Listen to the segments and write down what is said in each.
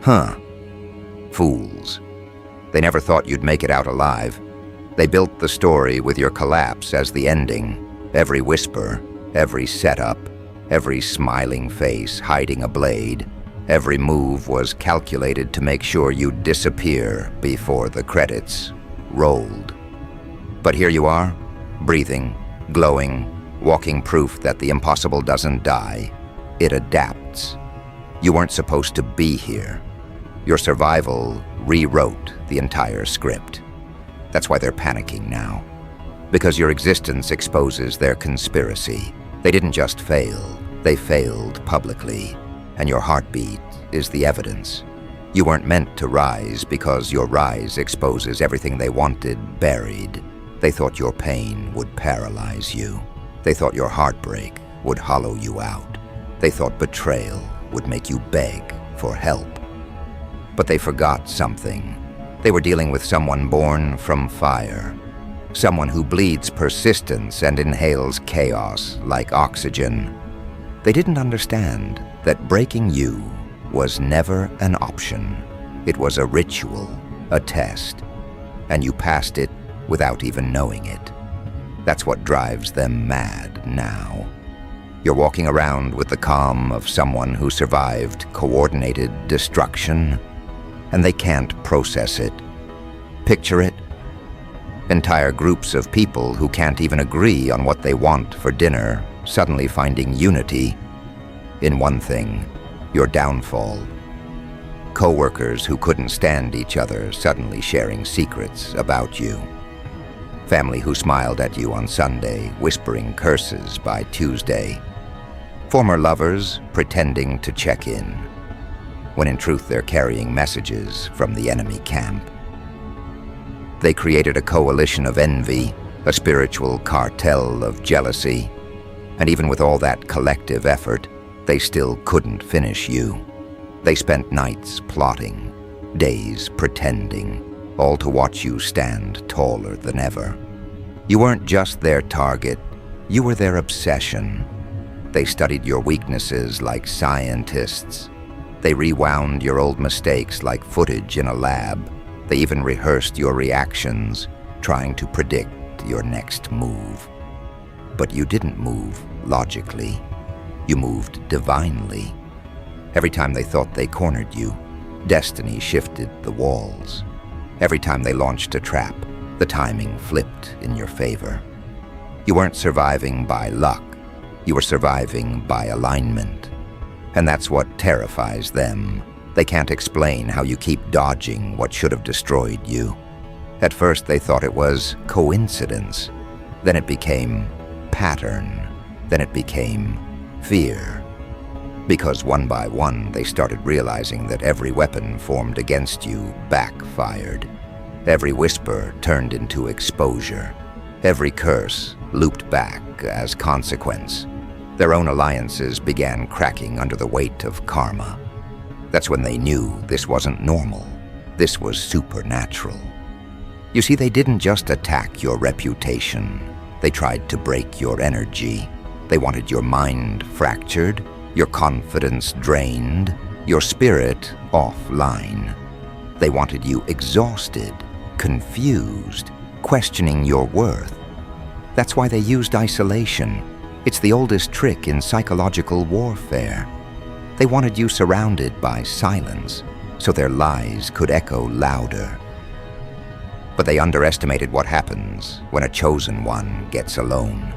Huh. Fools. They never thought you'd make it out alive. They built the story with your collapse as the ending. Every whisper, every setup, every smiling face hiding a blade, every move was calculated to make sure you'd disappear before the credits rolled. But here you are, breathing, glowing, walking proof that the impossible doesn't die. It adapts. You weren't supposed to be here. Your survival rewrote the entire script. That's why they're panicking now. Because your existence exposes their conspiracy. They didn't just fail, they failed publicly. And your heartbeat is the evidence. You weren't meant to rise because your rise exposes everything they wanted buried. They thought your pain would paralyze you. They thought your heartbreak would hollow you out. They thought betrayal would make you beg for help. But they forgot something. They were dealing with someone born from fire. Someone who bleeds persistence and inhales chaos like oxygen. They didn't understand that breaking you was never an option. It was a ritual, a test, and you passed it without even knowing it. That's what drives them mad now. You're walking around with the calm of someone who survived coordinated destruction, and they can't process it. Picture it. Entire groups of people who can't even agree on what they want for dinner, suddenly finding unity in one thing, your downfall. Co-workers who couldn't stand each other suddenly sharing secrets about you. Family who smiled at you on Sunday, whispering curses by Tuesday. Former lovers pretending to check in, when in truth they're carrying messages from the enemy camp. They created a coalition of envy, a spiritual cartel of jealousy, and even with all that collective effort, they still couldn't finish you. They spent nights plotting, days pretending, all to watch you stand taller than ever. You weren't just their target, you were their obsession. They studied your weaknesses like scientists. They rewound your old mistakes like footage in a lab. They even rehearsed your reactions, trying to predict your next move. But you didn't move logically. You moved divinely. Every time they thought they cornered you, destiny shifted the walls. Every time they launched a trap, the timing flipped in your favor. You weren't surviving by luck. You were surviving by alignment. And that's what terrifies them. They can't explain how you keep dodging what should have destroyed you. At first they thought it was coincidence. Then it became pattern. Then it became fear. Because one by one they started realizing that every weapon formed against you backfired. Every whisper turned into exposure. Every curse looped back as consequence. Their own alliances began cracking under the weight of karma. That's when they knew this wasn't normal. This was supernatural. You see, they didn't just attack your reputation. They tried to break your energy. They wanted your mind fractured, your confidence drained, your spirit offline. They wanted you exhausted, confused, questioning your worth. That's why they used isolation. It's the oldest trick in psychological warfare. They wanted you surrounded by silence, so their lies could echo louder. But they underestimated what happens when a chosen one gets alone.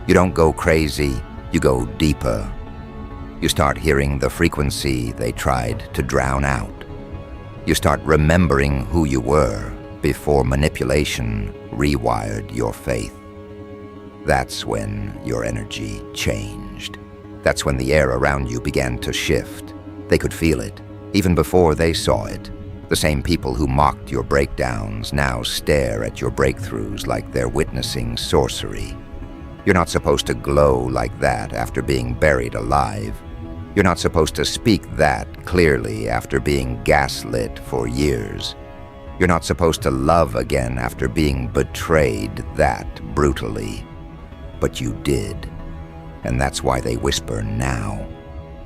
You don't go crazy, you go deeper. You start hearing the frequency they tried to drown out. You start remembering who you were before manipulation rewired your faith. That's when your energy changed. That's when the air around you began to shift. They could feel it, even before they saw it. The same people who mocked your breakdowns now stare at your breakthroughs like they're witnessing sorcery. You're not supposed to glow like that after being buried alive. You're not supposed to speak that clearly after being gaslit for years. You're not supposed to love again after being betrayed that brutally. But you did. And that's why they whisper now.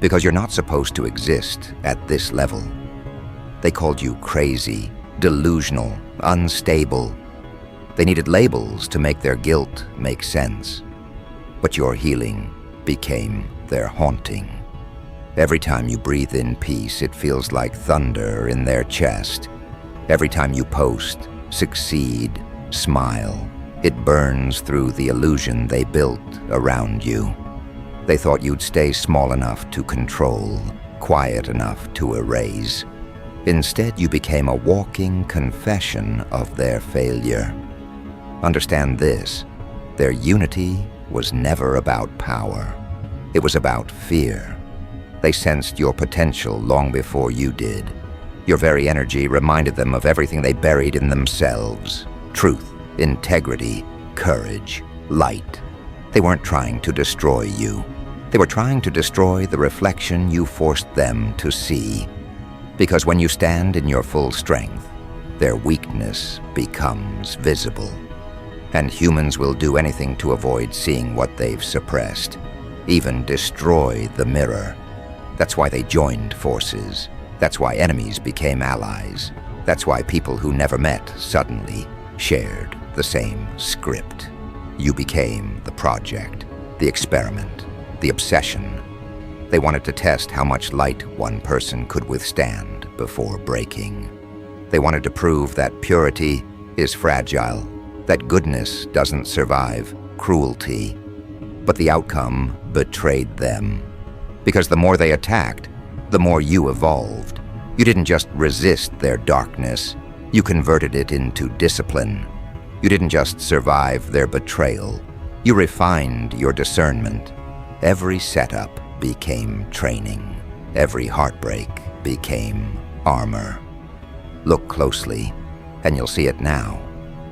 Because you're not supposed to exist at this level. They called you crazy, delusional, unstable. They needed labels to make their guilt make sense. But your healing became their haunting. Every time you breathe in peace, it feels like thunder in their chest. Every time you post, succeed, smile, it burns through the illusion they built around you. They thought you'd stay small enough to control, quiet enough to erase. Instead, you became a walking confession of their failure. Understand this: their unity was never about power. It was about fear. They sensed your potential long before you did. Your very energy reminded them of everything they buried in themselves: truth, integrity, courage, light. They weren't trying to destroy you. They were trying to destroy the reflection you forced them to see. Because when you stand in your full strength, their weakness becomes visible. And humans will do anything to avoid seeing what they've suppressed, even destroy the mirror. That's why they joined forces. That's why enemies became allies. That's why people who never met suddenly shared the same script. You became the project, the experiment, the obsession. They wanted to test how much light one person could withstand before breaking. They wanted to prove that purity is fragile, that goodness doesn't survive cruelty. But the outcome betrayed them. Because the more they attacked, the more you evolved. You didn't just resist their darkness, you converted it into discipline. You didn't just survive their betrayal, you refined your discernment. Every setup became training. Every heartbreak became armor. Look closely, and you'll see it now.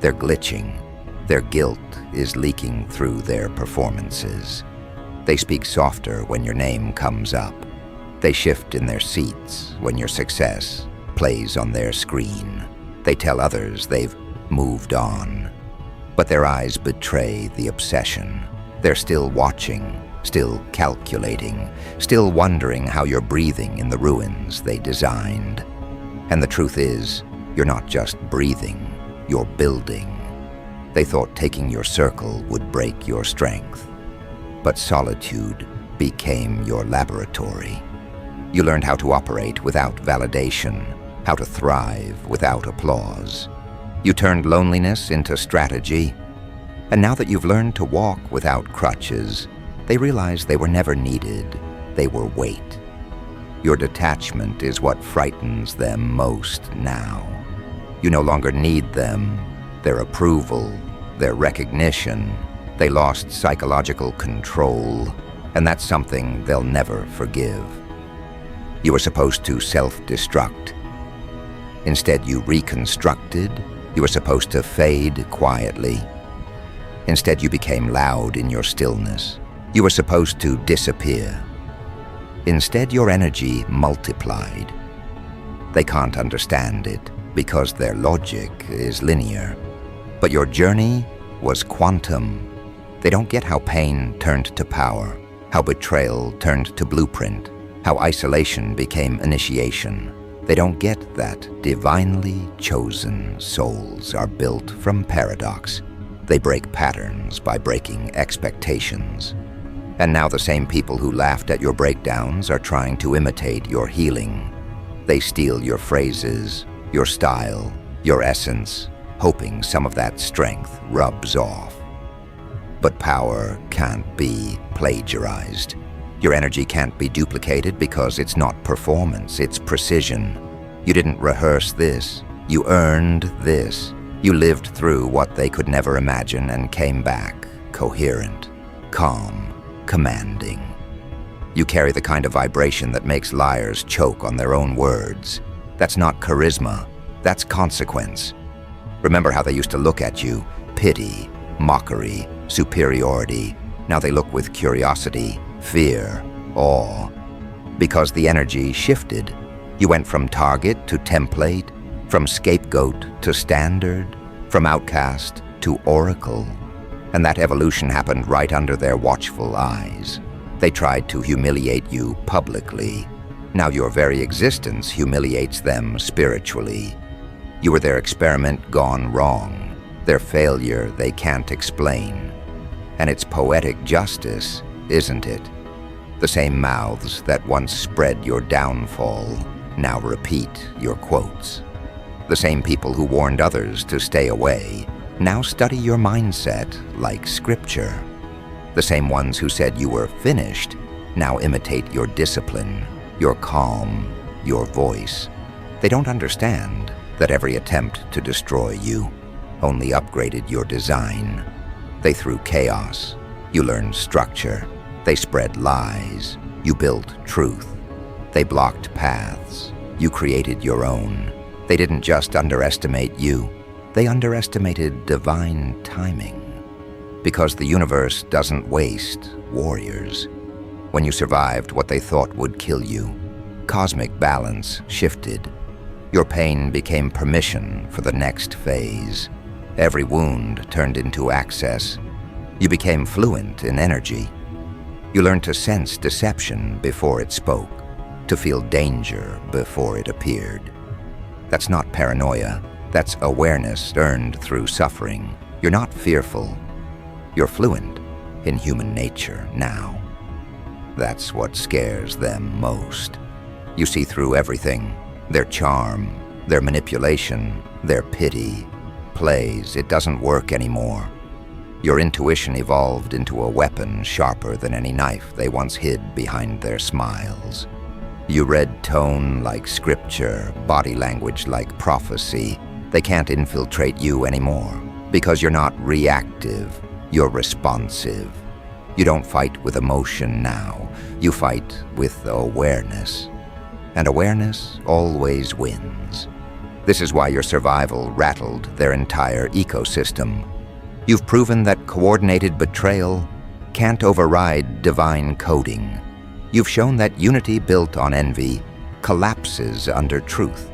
They're glitching. Their guilt is leaking through their performances. They speak softer when your name comes up. They shift in their seats when your success plays on their screen. They tell others they've moved on. But their eyes betray the obsession. They're still watching, still calculating, still wondering how you're breathing in the ruins they designed. And the truth is, you're not just breathing, you're building. They thought taking your circle would break your strength. But solitude became your laboratory. You learned how to operate without validation, how to thrive without applause. You turned loneliness into strategy. And now that you've learned to walk without crutches, they realize they were never needed. They were weight. Your detachment is what frightens them most now. You no longer need them, their approval, their recognition. They lost psychological control, and that's something they'll never forgive. You were supposed to self-destruct. Instead, you reconstructed. You were supposed to fade quietly. Instead, you became loud in your stillness. You were supposed to disappear. Instead, your energy multiplied. They can't understand it because their logic is linear. But your journey was quantum. They don't get how pain turned to power, how betrayal turned to blueprint, how isolation became initiation. They don't get that divinely chosen souls are built from paradox. They break patterns by breaking expectations. And now the same people who laughed at your breakdowns are trying to imitate your healing. They steal your phrases, your style, your essence, hoping some of that strength rubs off. But power can't be plagiarized. Your energy can't be duplicated because it's not performance, it's precision. You didn't rehearse this, you earned this. You lived through what they could never imagine and came back coherent, calm, commanding. You carry the kind of vibration that makes liars choke on their own words. That's not charisma, that's consequence. Remember how they used to look at you? Pity, mockery, superiority. Now they look with curiosity, fear, awe. Because the energy shifted. You went from target to template, from scapegoat to standard, from outcast to oracle. And that evolution happened right under their watchful eyes. They tried to humiliate you publicly. Now your very existence humiliates them spiritually. You were their experiment gone wrong, their failure they can't explain. And it's poetic justice, isn't it? The same mouths that once spread your downfall now repeat your quotes. The same people who warned others to stay away now study your mindset like scripture. The same ones who said you were finished now imitate your discipline, your calm, your voice. They don't understand that every attempt to destroy you only upgraded your design. They threw chaos. You learned structure. They spread lies. You built truth. They blocked paths. You created your own. They didn't just underestimate you. They underestimated divine timing. Because the universe doesn't waste warriors. When you survived what they thought would kill you, cosmic balance shifted. Your pain became permission for the next phase. Every wound turned into access. You became fluent in energy. You learned to sense deception before it spoke, to feel danger before it appeared. That's not paranoia. That's awareness earned through suffering. You're not fearful. You're fluent in human nature now. That's what scares them most. You see through everything. Their charm, their manipulation, their pity. Plays, it doesn't work anymore. Your intuition evolved into a weapon sharper than any knife they once hid behind their smiles. You read tone like scripture, body language like prophecy. They can't infiltrate you anymore because you're not reactive, you're responsive. You don't fight with emotion now, you fight with awareness. And awareness always wins. This is why your survival rattled their entire ecosystem. You've proven that coordinated betrayal can't override divine coding. You've shown that unity built on envy collapses under truth.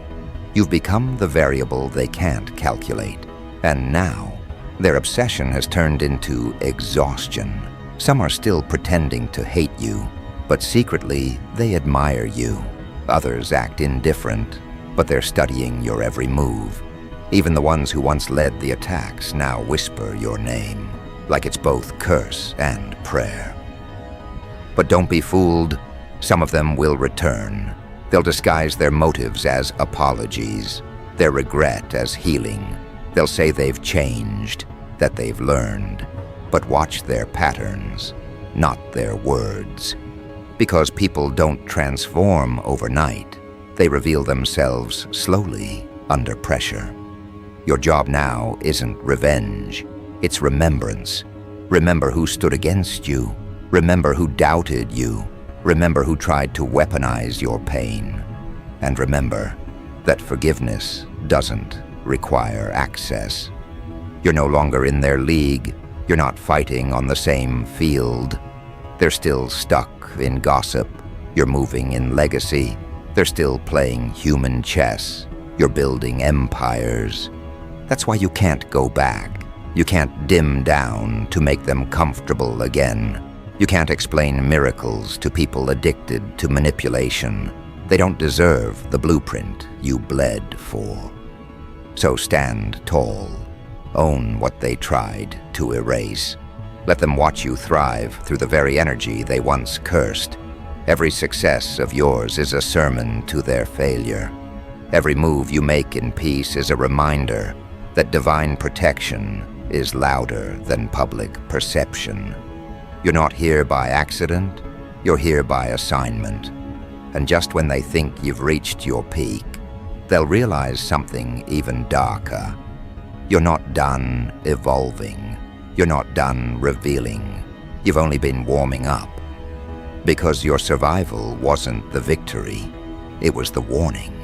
You've become the variable they can't calculate. And now, their obsession has turned into exhaustion. Some are still pretending to hate you, but secretly they admire you. Others act indifferent, but they're studying your every move. Even the ones who once led the attacks now whisper your name, like it's both curse and prayer. But don't be fooled. Some of them will return. They'll disguise their motives as apologies, their regret as healing. They'll say they've changed, that they've learned. But watch their patterns, not their words. Because people don't transform overnight. They reveal themselves slowly under pressure. Your job now isn't revenge, it's remembrance. Remember who stood against you. Remember who doubted you. Remember who tried to weaponize your pain. And remember that forgiveness doesn't require access. You're no longer in their league. You're not fighting on the same field. They're still stuck in gossip. You're moving in legacy. They're still playing human chess. You're building empires. That's why you can't go back. You can't dim down to make them comfortable again. You can't explain miracles to people addicted to manipulation. They don't deserve the blueprint you bled for. So stand tall. Own what they tried to erase. Let them watch you thrive through the very energy they once cursed. Every success of yours is a sermon to their failure. Every move you make in peace is a reminder that divine protection is louder than public perception. You're not here by accident, you're here by assignment. And just when they think you've reached your peak, they'll realize something even darker. You're not done evolving. You're not done revealing. You've only been warming up. Because your survival wasn't the victory, it was the warning.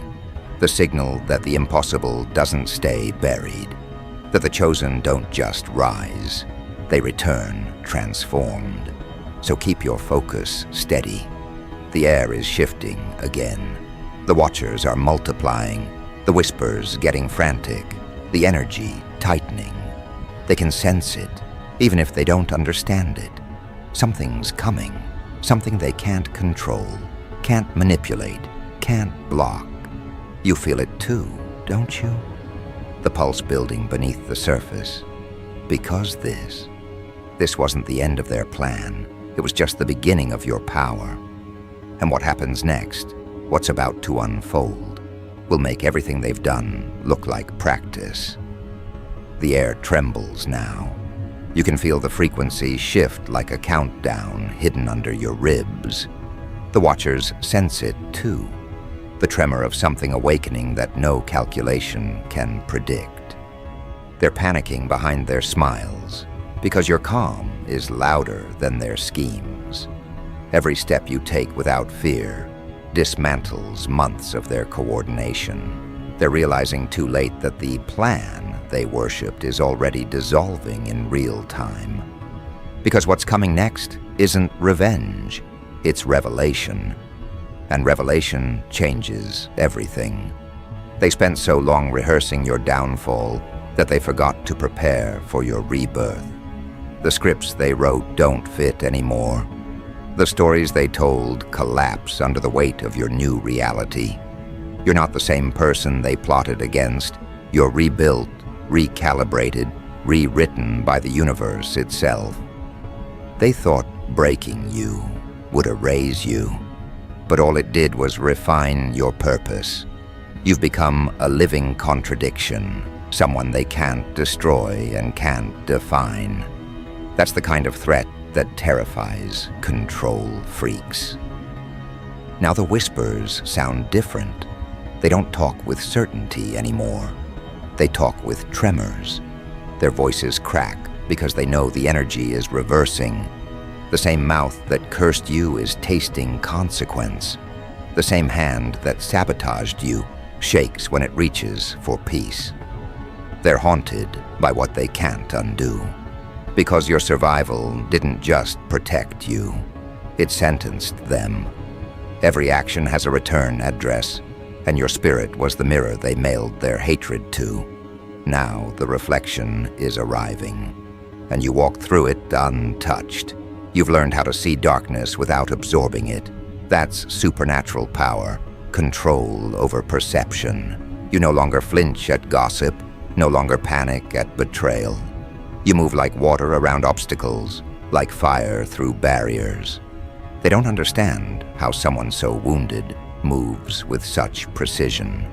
The signal that the impossible doesn't stay buried. That the chosen don't just rise. They return transformed. So keep your focus steady. The air is shifting again. The watchers are multiplying. The whispers getting frantic. The energy tightening. They can sense it, even if they don't understand it. Something's coming. Something they can't control, can't manipulate, can't block. You feel it too, don't you? The pulse building beneath the surface. Because this wasn't the end of their plan. It was just the beginning of your power. And what happens next, what's about to unfold, will make everything they've done look like practice. The air trembles now. You can feel the frequency shift like a countdown hidden under your ribs. The watchers sense it too, the tremor of something awakening that no calculation can predict. They're panicking behind their smiles, because your calm is louder than their schemes. Every step you take without fear dismantles months of their coordination. They're realizing too late that the plan they worshipped is already dissolving in real time. Because what's coming next isn't revenge, it's revelation. And revelation changes everything. They spent so long rehearsing your downfall that they forgot to prepare for your rebirth. The scripts they wrote don't fit anymore. The stories they told collapse under the weight of your new reality. You're not the same person they plotted against. You're rebuilt, recalibrated, rewritten by the universe itself. They thought breaking you would erase you, but all it did was refine your purpose. You've become a living contradiction, someone they can't destroy and can't define. That's the kind of threat that terrifies control freaks. Now the whispers sound different. They don't talk with certainty anymore. They talk with tremors. Their voices crack because they know the energy is reversing. The same mouth that cursed you is tasting consequence. The same hand that sabotaged you shakes when it reaches for peace. They're haunted by what they can't undo. Because your survival didn't just protect you, it sentenced them. Every action has a return address, and your spirit was the mirror they mailed their hatred to. Now the reflection is arriving, and you walk through it untouched. You've learned how to see darkness without absorbing it. That's supernatural power, control over perception. You no longer flinch at gossip, no longer panic at betrayal. You move like water around obstacles, like fire through barriers. They don't understand how someone so wounded moves with such precision.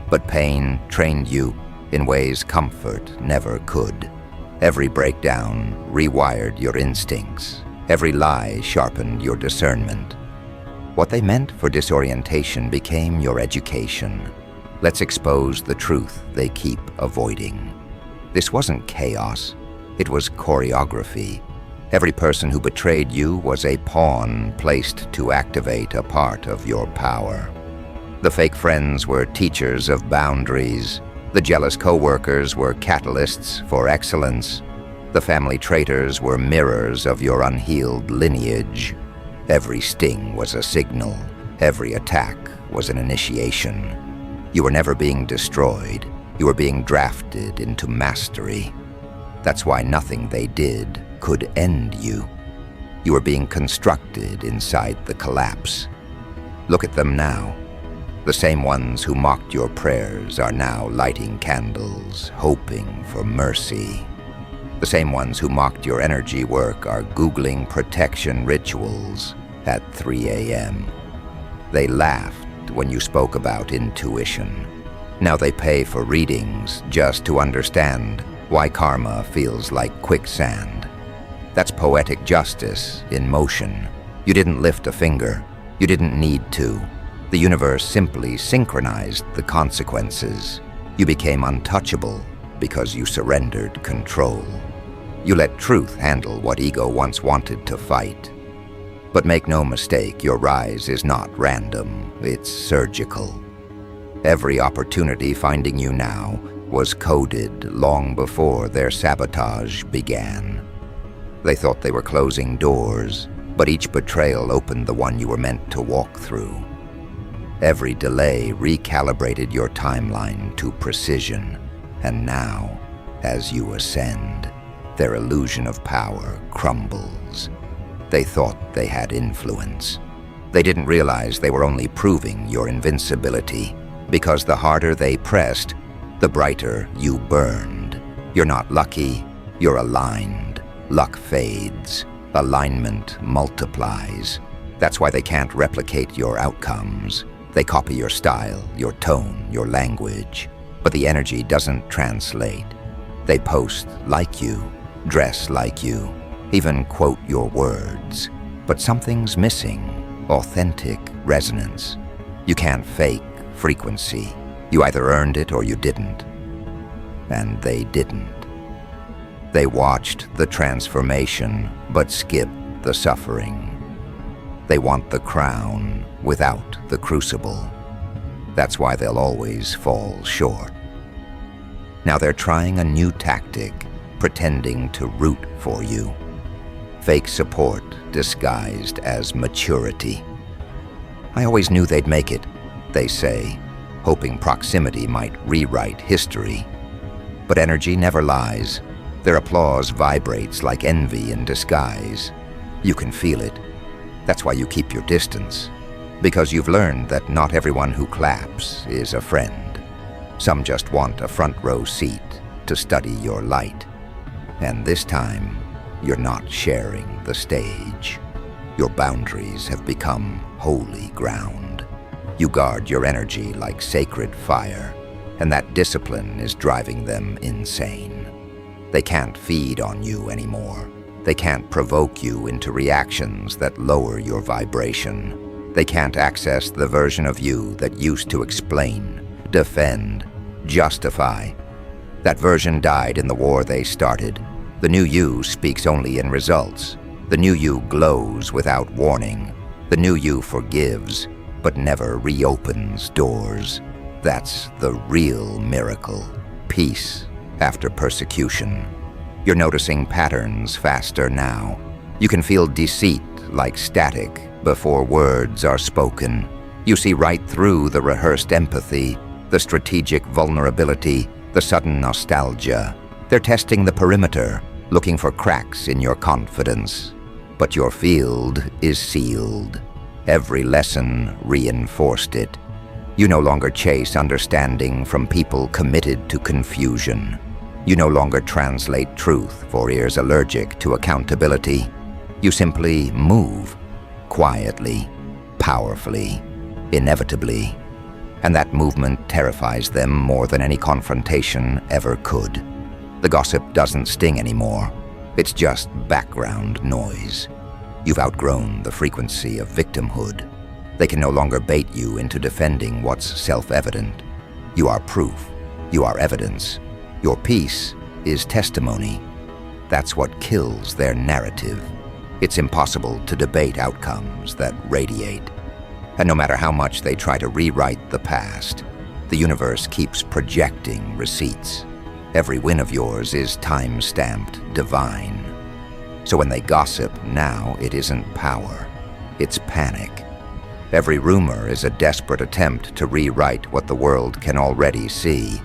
But pain trained you in ways comfort never could. Every breakdown rewired your instincts. Every lie sharpened your discernment. What they meant for disorientation became your education. Let's expose the truth they keep avoiding. This wasn't chaos. It was choreography. Every person who betrayed you was a pawn placed to activate a part of your power. The fake friends were teachers of boundaries. The jealous co-workers were catalysts for excellence. The family traitors were mirrors of your unhealed lineage. Every sting was a signal. Every attack was an initiation. You were never being destroyed. You were being drafted into mastery. That's why nothing they did could end you. You were being constructed inside the collapse. Look at them now. The same ones who mocked your prayers are now lighting candles, hoping for mercy. The same ones who mocked your energy work are Googling protection rituals at 3 a.m. They laughed when you spoke about intuition. Now they pay for readings just to understand why karma feels like quicksand. That's poetic justice in motion. You didn't lift a finger. You didn't need to. The universe simply synchronized the consequences. You became untouchable because you surrendered control. You let truth handle what ego once wanted to fight. But make no mistake, your rise is not random, it's surgical. Every opportunity finding you now was coded long before their sabotage began. They thought they were closing doors, but each betrayal opened the one you were meant to walk through. Every delay recalibrated your timeline to precision, and now, as you ascend, their illusion of power crumbles. They thought they had influence. They didn't realize they were only proving your invincibility, because the harder they pressed, the brighter you burned. You're not lucky, you're aligned. Luck fades, alignment multiplies. That's why they can't replicate your outcomes. They copy your style, your tone, your language, but the energy doesn't translate. They post like you, dress like you, even quote your words. But something's missing, authentic resonance. You can't fake frequency. You either earned it or you didn't. And they didn't. They watched the transformation, but skipped the suffering. They want the crown without the crucible. That's why they'll always fall short. Now they're trying a new tactic, pretending to root for you. Fake support disguised as maturity. I always knew they'd make it, they say, hoping proximity might rewrite history. But energy never lies. Their applause vibrates like envy in disguise. You can feel it. That's why you keep your distance. Because you've learned that not everyone who claps is a friend. Some just want a front row seat to study your light. And this time, you're not sharing the stage. Your boundaries have become holy ground. You guard your energy like sacred fire, and that discipline is driving them insane. They can't feed on you anymore. They can't provoke you into reactions that lower your vibration. They can't access the version of you that used to explain, defend, justify. That version died in the war they started. The new you speaks only in results. The new you glows without warning. The new you forgives, but never reopens doors. That's the real miracle. Peace after persecution. You're noticing patterns faster now. You can feel deceit like static before words are spoken. You see right through the rehearsed empathy, the strategic vulnerability, the sudden nostalgia. They're testing the perimeter, looking for cracks in your confidence. But your field is sealed. Every lesson reinforced it. You no longer chase understanding from people committed to confusion. You no longer translate truth for ears allergic to accountability. You simply move, quietly, powerfully, inevitably. And that movement terrifies them more than any confrontation ever could. The gossip doesn't sting anymore. It's just background noise. You've outgrown the frequency of victimhood. They can no longer bait you into defending what's self-evident. You are proof. You are evidence. Your peace is testimony. That's what kills their narrative. It's impossible to debate outcomes that radiate. And no matter how much they try to rewrite the past, the universe keeps projecting receipts. Every win of yours is time-stamped divine. So when they gossip now, it isn't power, it's panic. Every rumor is a desperate attempt to rewrite what the world can already see.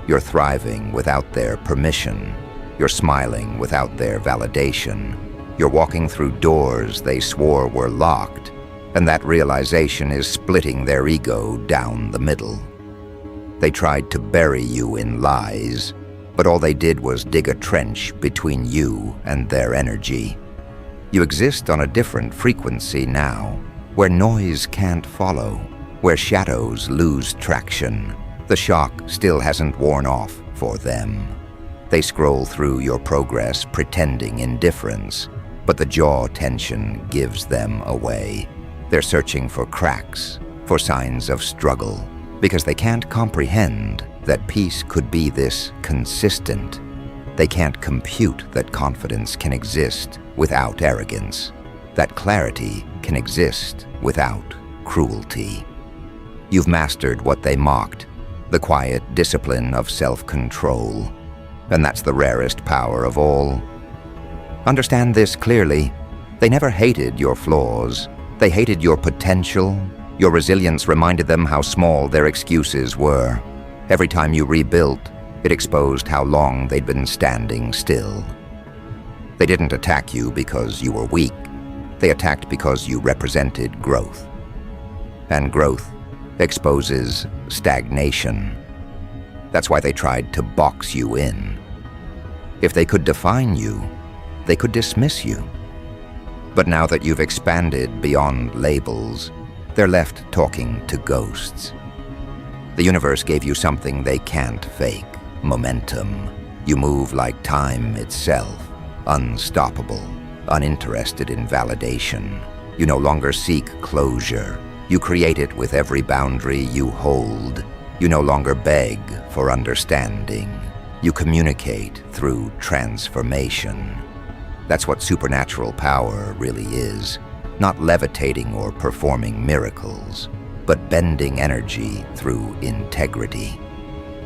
You're thriving without their permission. You're smiling without their validation. You're walking through doors they swore were locked, and that realization is splitting their ego down the middle. They tried to bury you in lies, but all they did was dig a trench between you and their energy. You exist on a different frequency now, where noise can't follow, where shadows lose traction. The shock still hasn't worn off for them. They scroll through your progress pretending indifference, but the jaw tension gives them away. They're searching for cracks, for signs of struggle, because they can't comprehend that peace could be this consistent. They can't compute that confidence can exist without arrogance, that clarity can exist without cruelty. You've mastered what they mocked, the quiet discipline of self-control, and that's the rarest power of all. Understand this clearly. They never hated your flaws. They hated your potential. Your resilience reminded them how small their excuses were. Every time you rebuilt, it exposed how long they'd been standing still. They didn't attack you because you were weak. They attacked because you represented growth. And growth exposes stagnation. That's why they tried to box you in. If they could define you, they could dismiss you. But now that you've expanded beyond labels, they're left talking to ghosts. The universe gave you something they can't fake: momentum. You move like time itself, unstoppable, uninterested in validation. You no longer seek closure. You create it with every boundary you hold. You no longer beg for understanding. You communicate through transformation. That's what supernatural power really is. Not levitating or performing miracles, but bending energy through integrity.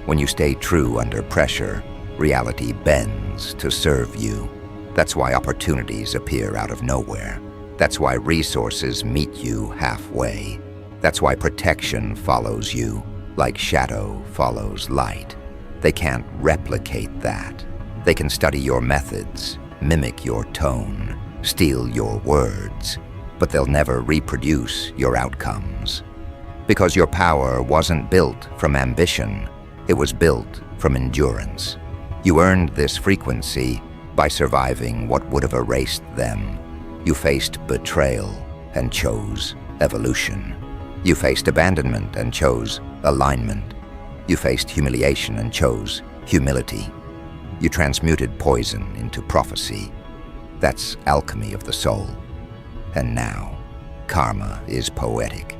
When you stay true under pressure, reality bends to serve you. That's why opportunities appear out of nowhere. That's why resources meet you halfway. That's why protection follows you, like shadow follows light. They can't replicate that. They can study your methods, mimic your tone, steal your words, but they'll never reproduce your outcomes. Because your power wasn't built from ambition, it was built from endurance. You earned this frequency by surviving what would have erased them. You faced betrayal and chose evolution. You faced abandonment and chose alignment. You faced humiliation and chose humility. You transmuted poison into prophecy. That's alchemy of the soul. And now, karma is poetic.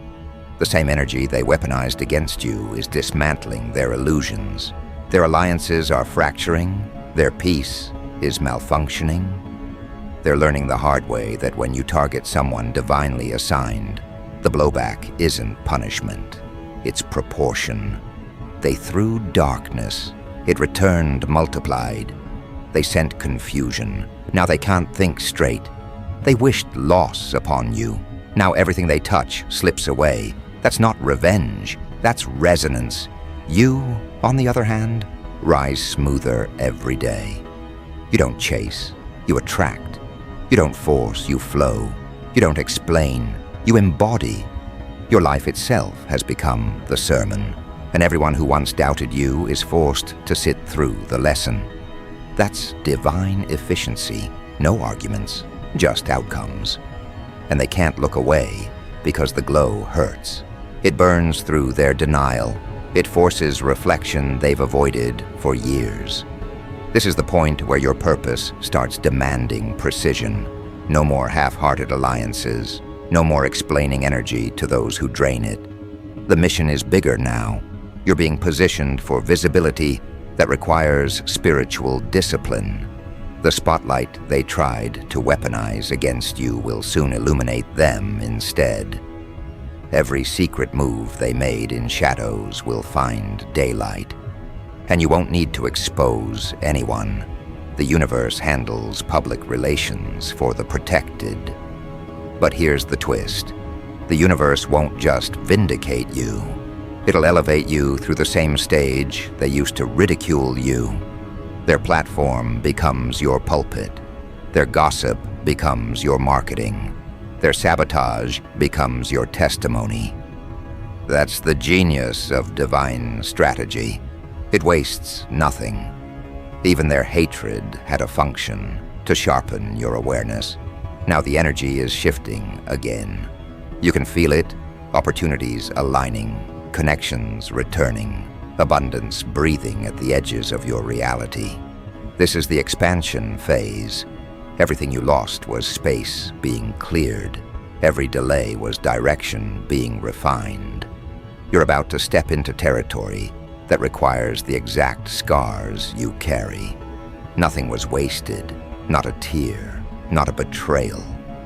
The same energy they weaponized against you is dismantling their illusions. Their alliances are fracturing. Their peace is malfunctioning. They're learning the hard way that when you target someone divinely assigned, the blowback isn't punishment, it's proportion. They threw darkness. It returned multiplied. They sent confusion. Now they can't think straight. They wished loss upon you. Now everything they touch slips away. That's not revenge, that's resonance. You, on the other hand, rise smoother every day. You don't chase, you attract. You don't force, you flow. You don't explain, you embody. Your life itself has become the sermon, and everyone who once doubted you is forced to sit through the lesson. That's divine efficiency, no arguments, just outcomes. And they can't look away because the glow hurts. It burns through their denial. It forces reflection they've avoided for years. This is the point where your purpose starts demanding precision. No more half-hearted alliances. No more explaining energy to those who drain it. The mission is bigger now. You're being positioned for visibility that requires spiritual discipline. The spotlight they tried to weaponize against you will soon illuminate them instead. Every secret move they made in shadows will find daylight. And you won't need to expose anyone. The universe handles public relations for the protected. But here's the twist. The universe won't just vindicate you. It'll elevate you through the same stage they used to ridicule you. Their platform becomes your pulpit. Their gossip becomes your marketing. Their sabotage becomes your testimony. That's the genius of divine strategy. It wastes nothing. Even their hatred had a function to sharpen your awareness. Now the energy is shifting again. You can feel it, opportunities aligning, connections returning, abundance breathing at the edges of your reality. This is the expansion phase. Everything you lost was space being cleared. Every delay was direction being refined. You're about to step into territory that requires the exact scars you carry. Nothing was wasted, not a tear, not a betrayal,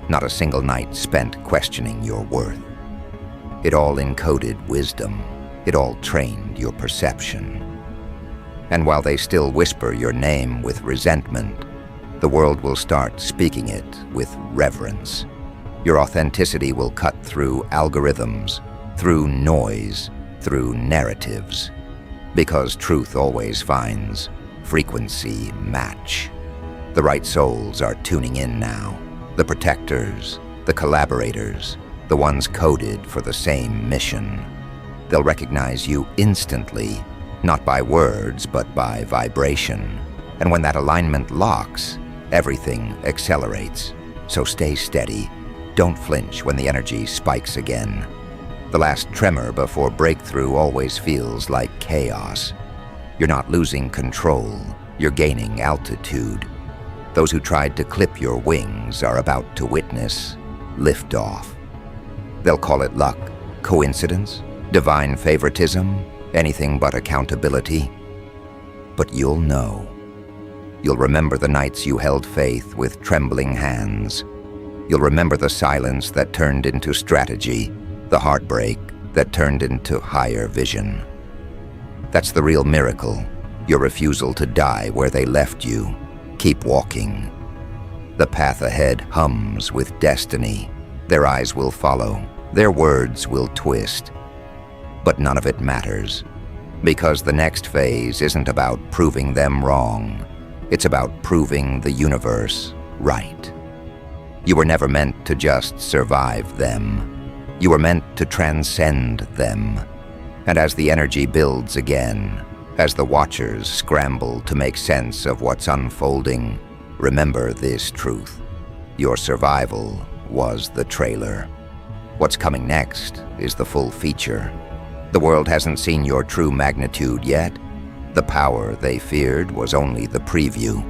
not a single night spent questioning your worth. It all encoded wisdom. It all trained your perception. And while they still whisper your name with resentment, the world will start speaking it with reverence. Your authenticity will cut through algorithms, through noise, through narratives. Because truth always finds frequency match. The right souls are tuning in now. The protectors, the collaborators, the ones coded for the same mission. They'll recognize you instantly, not by words, but by vibration. And when that alignment locks, everything accelerates. So stay steady. Don't flinch when the energy spikes again. The last tremor before breakthrough always feels like chaos. You're not losing control, you're gaining altitude. Those who tried to clip your wings are about to witness liftoff. They'll call it luck, coincidence, divine favoritism, anything but accountability. But you'll know. You'll remember the nights you held faith with trembling hands. You'll remember the silence that turned into strategy, the heartbreak that turned into higher vision. That's the real miracle, your refusal to die where they left you. Keep walking. The path ahead hums with destiny. Their eyes will follow, their words will twist. But none of it matters, because the next phase isn't about proving them wrong. It's about proving the universe right. You were never meant to just survive them. You were meant to transcend them. And as the energy builds again, as the watchers scramble to make sense of what's unfolding, remember this truth. Your survival was the trailer. What's coming next is the full feature. The world hasn't seen your true magnitude yet. The power they feared was only the preview.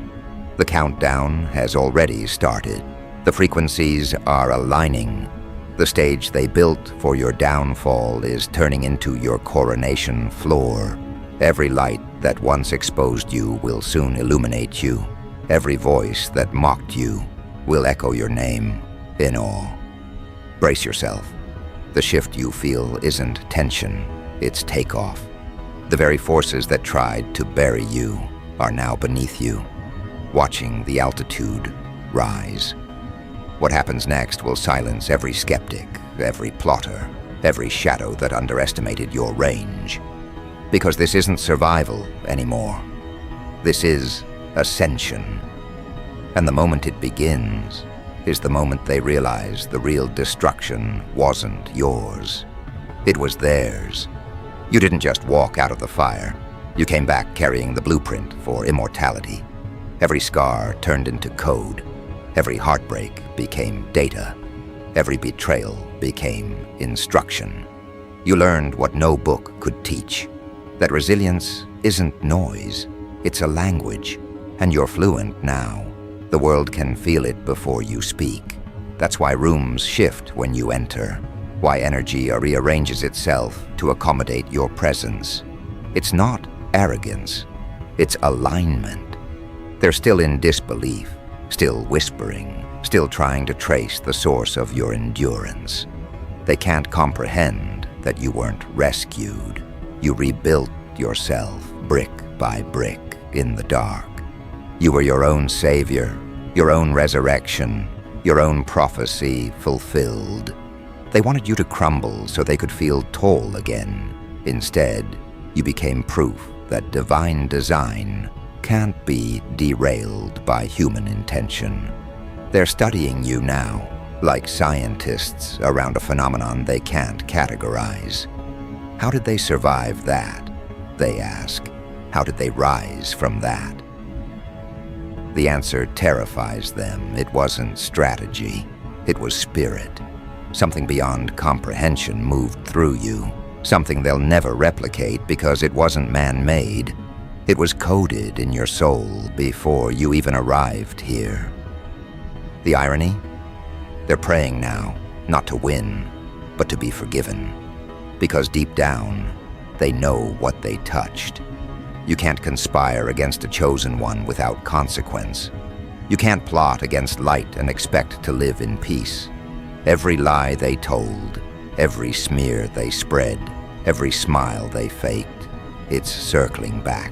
The countdown has already started. The frequencies are aligning. The stage they built for your downfall is turning into your coronation floor. Every light that once exposed you will soon illuminate you. Every voice that mocked you will echo your name in awe. Brace yourself. The shift you feel isn't tension, it's takeoff. The very forces that tried to bury you are now beneath you, watching the altitude rise. What happens next will silence every skeptic, every plotter, every shadow that underestimated your range. Because this isn't survival anymore. This is ascension. And the moment it begins is the moment they realize the real destruction wasn't yours. It was theirs. You didn't just walk out of the fire. You came back carrying the blueprint for immortality. Every scar turned into code. Every heartbreak became data. Every betrayal became instruction. You learned what no book could teach. That resilience isn't noise, it's a language. And you're fluent now. The world can feel it before you speak. That's why rooms shift when you enter. Why energy rearranges itself to accommodate your presence. It's not arrogance, it's alignment. They're still in disbelief, still whispering, still trying to trace the source of your endurance. They can't comprehend that you weren't rescued. You rebuilt yourself brick by brick in the dark. You were your own savior, your own resurrection, your own prophecy fulfilled. They wanted you to crumble so they could feel tall again. Instead, you became proof that divine design can't be derailed by human intention. They're studying you now, like scientists around a phenomenon they can't categorize. How did they survive that? They ask. How did they rise from that? The answer terrifies them. It wasn't strategy. It was spirit. Something beyond comprehension moved through you. Something they'll never replicate because it wasn't man-made. It was coded in your soul before you even arrived here. The irony? They're praying now, not to win, but to be forgiven. Because deep down, they know what they touched. You can't conspire against a chosen one without consequence. You can't plot against light and expect to live in peace. Every lie they told, every smear they spread, every smile they faked, it's circling back.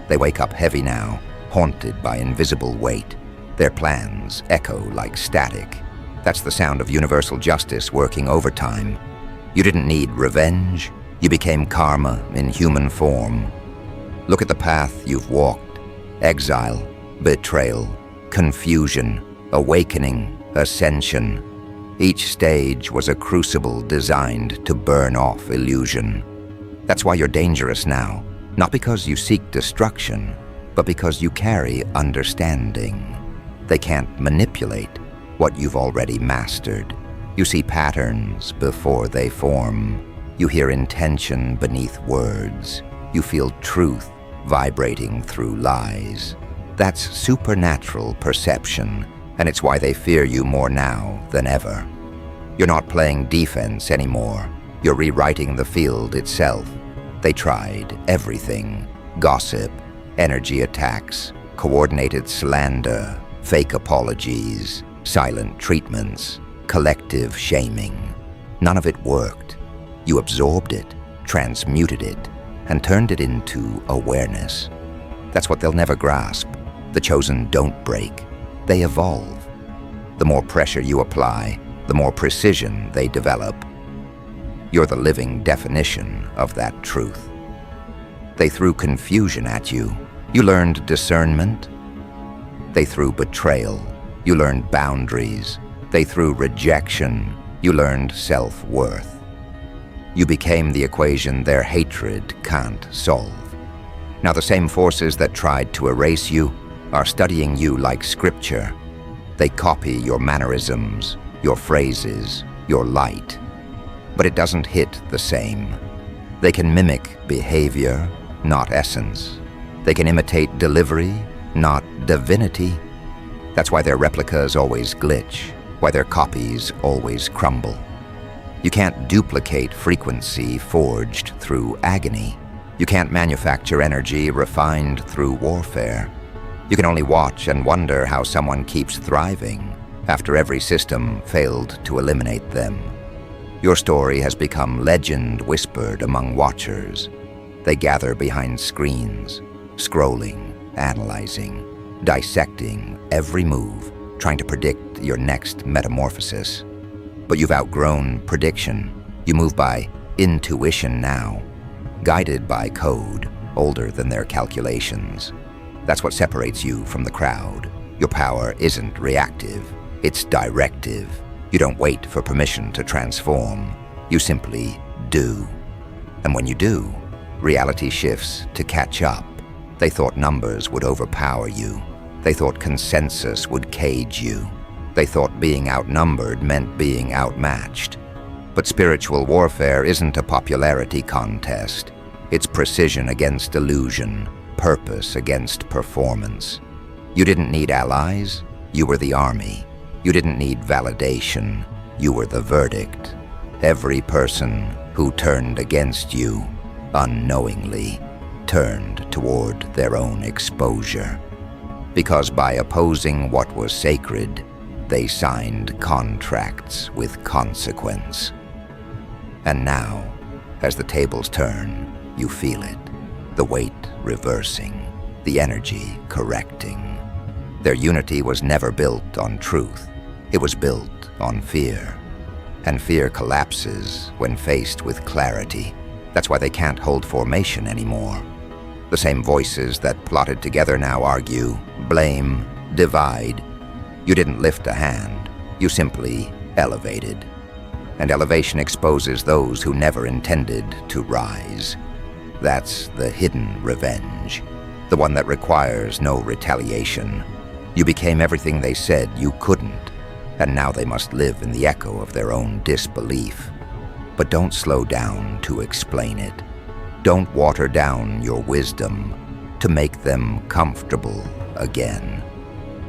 They wake up heavy now, haunted by invisible weight. Their plans echo like static. That's the sound of universal justice working overtime. You didn't need revenge. You became karma in human form. Look at the path you've walked. Exile, betrayal, confusion, awakening, ascension. Each stage was a crucible designed to burn off illusion. That's why you're dangerous now, not because you seek destruction, but because you carry understanding. They can't manipulate what you've already mastered. You see patterns before they form. You hear intention beneath words. You feel truth vibrating through lies. That's supernatural perception, and it's why they fear you more now than ever. You're not playing defense anymore. You're rewriting the field itself. They tried everything: gossip, energy attacks, coordinated slander, fake apologies, silent treatments, collective shaming. None of it worked. You absorbed it, transmuted it, and turned it into awareness. That's what they'll never grasp. The chosen don't break. They evolve. The more pressure you apply, the more precision they develop. You're the living definition of that truth. They threw confusion at you. You learned discernment. They threw betrayal. You learned boundaries. They threw rejection. You learned self-worth. You became the equation their hatred can't solve. Now the same forces that tried to erase you are studying you like scripture. They copy your mannerisms, your phrases, your light. But it doesn't hit the same. They can mimic behavior, not essence. They can imitate delivery, not divinity. That's why their replicas always glitch, why their copies always crumble. You can't duplicate frequency forged through agony. You can't manufacture energy refined through warfare. You can only watch and wonder how someone keeps thriving after every system failed to eliminate them. Your story has become legend whispered among watchers. They gather behind screens, scrolling, analyzing, dissecting every move, trying to predict your next metamorphosis. But you've outgrown prediction. You move by intuition now, guided by code older than their calculations. That's what separates you from the crowd. Your power isn't reactive, it's directive. You don't wait for permission to transform. You simply do. And when you do, reality shifts to catch up. They thought numbers would overpower you. They thought consensus would cage you. They thought being outnumbered meant being outmatched. But spiritual warfare isn't a popularity contest. It's precision against illusion, purpose against performance. You didn't need allies, you were the army. You didn't need validation, you were the verdict. Every person who turned against you, unknowingly, turned toward their own exposure. Because by opposing what was sacred, they signed contracts with consequence. And now, as the tables turn, you feel it, the weight reversing, the energy correcting. Their unity was never built on truth. It was built on fear. And fear collapses when faced with clarity. That's why they can't hold formation anymore. The same voices that plotted together now argue, blame, divide. You didn't lift a hand. You simply elevated. And elevation exposes those who never intended to rise. That's the hidden revenge, the one that requires no retaliation. You became everything they said you couldn't, and now they must live in the echo of their own disbelief. But don't slow down to explain it. Don't water down your wisdom to make them comfortable again.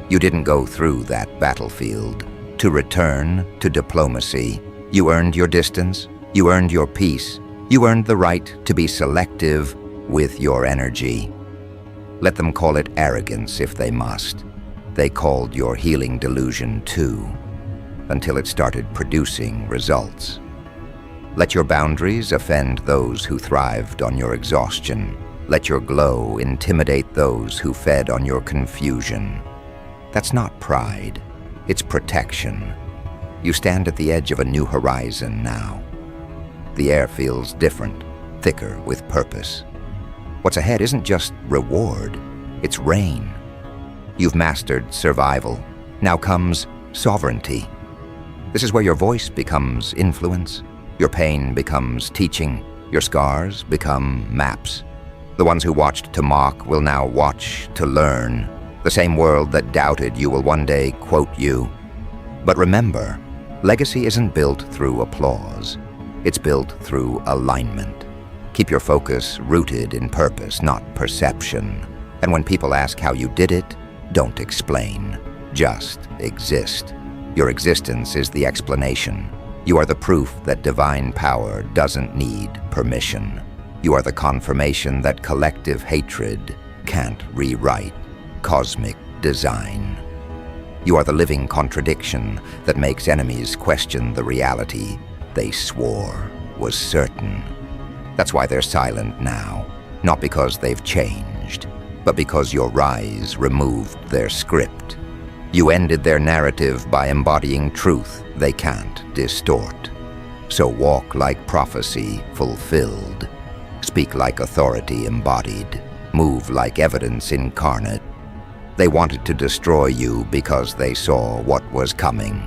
You didn't go through that battlefield to return to diplomacy. You earned your distance, you earned your peace, you earned the right to be selective with your energy. Let them call it arrogance if they must. They called your healing delusion too, until it started producing results. Let your boundaries offend those who thrived on your exhaustion. Let your glow intimidate those who fed on your confusion. That's not pride, it's protection. You stand at the edge of a new horizon now. The air feels different, thicker with purpose. What's ahead isn't just reward, it's reign. You've mastered survival. Now comes sovereignty. This is where your voice becomes influence, your pain becomes teaching, your scars become maps. The ones who watched to mock will now watch to learn. The same world that doubted you will one day quote you. But remember, legacy isn't built through applause. It's built through alignment. Keep your focus rooted in purpose, not perception. And when people ask how you did it, don't explain. Just exist. Your existence is the explanation. You are the proof that divine power doesn't need permission. You are the confirmation that collective hatred can't rewrite cosmic design. You are the living contradiction that makes enemies question the reality they swore was certain. That's why they're silent now, not because they've changed, but because your rise removed their script. You ended their narrative by embodying truth they can't distort. So walk like prophecy fulfilled. Speak like authority embodied. Move like evidence incarnate. They wanted to destroy you because they saw what was coming.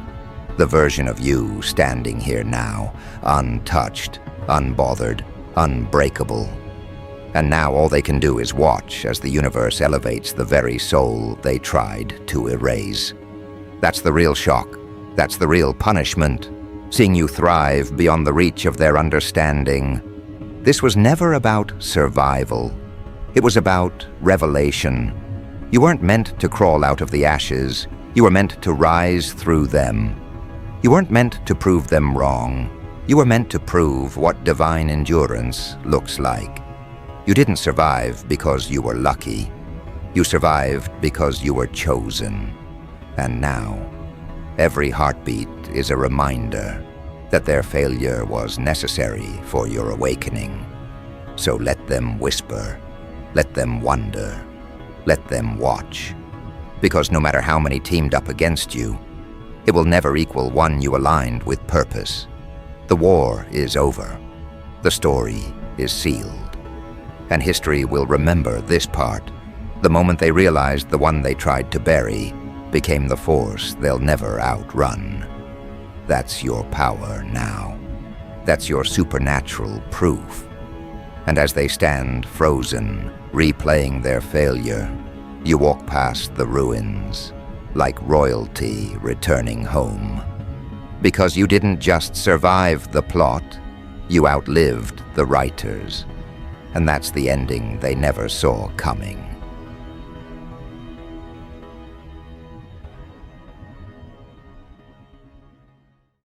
The version of you standing here now, untouched, unbothered, unbreakable. And now all they can do is watch as the universe elevates the very soul they tried to erase. That's the real shock. That's the real punishment. Seeing you thrive beyond the reach of their understanding. This was never about survival. It was about revelation. You weren't meant to crawl out of the ashes. You were meant to rise through them. You weren't meant to prove them wrong. You were meant to prove what divine endurance looks like. You didn't survive because you were lucky. You survived because you were chosen. And now, every heartbeat is a reminder that their failure was necessary for your awakening. So let them whisper, let them wonder, let them watch. Because no matter how many teamed up against you, it will never equal one you aligned with purpose. The war is over. The story is sealed. And history will remember this part, the moment they realized the one they tried to bury became the force they'll never outrun. That's your power now. That's your supernatural proof. And as they stand frozen, replaying their failure, you walk past the ruins, like royalty returning home. Because you didn't just survive the plot, you outlived the writers. And that's the ending they never saw coming.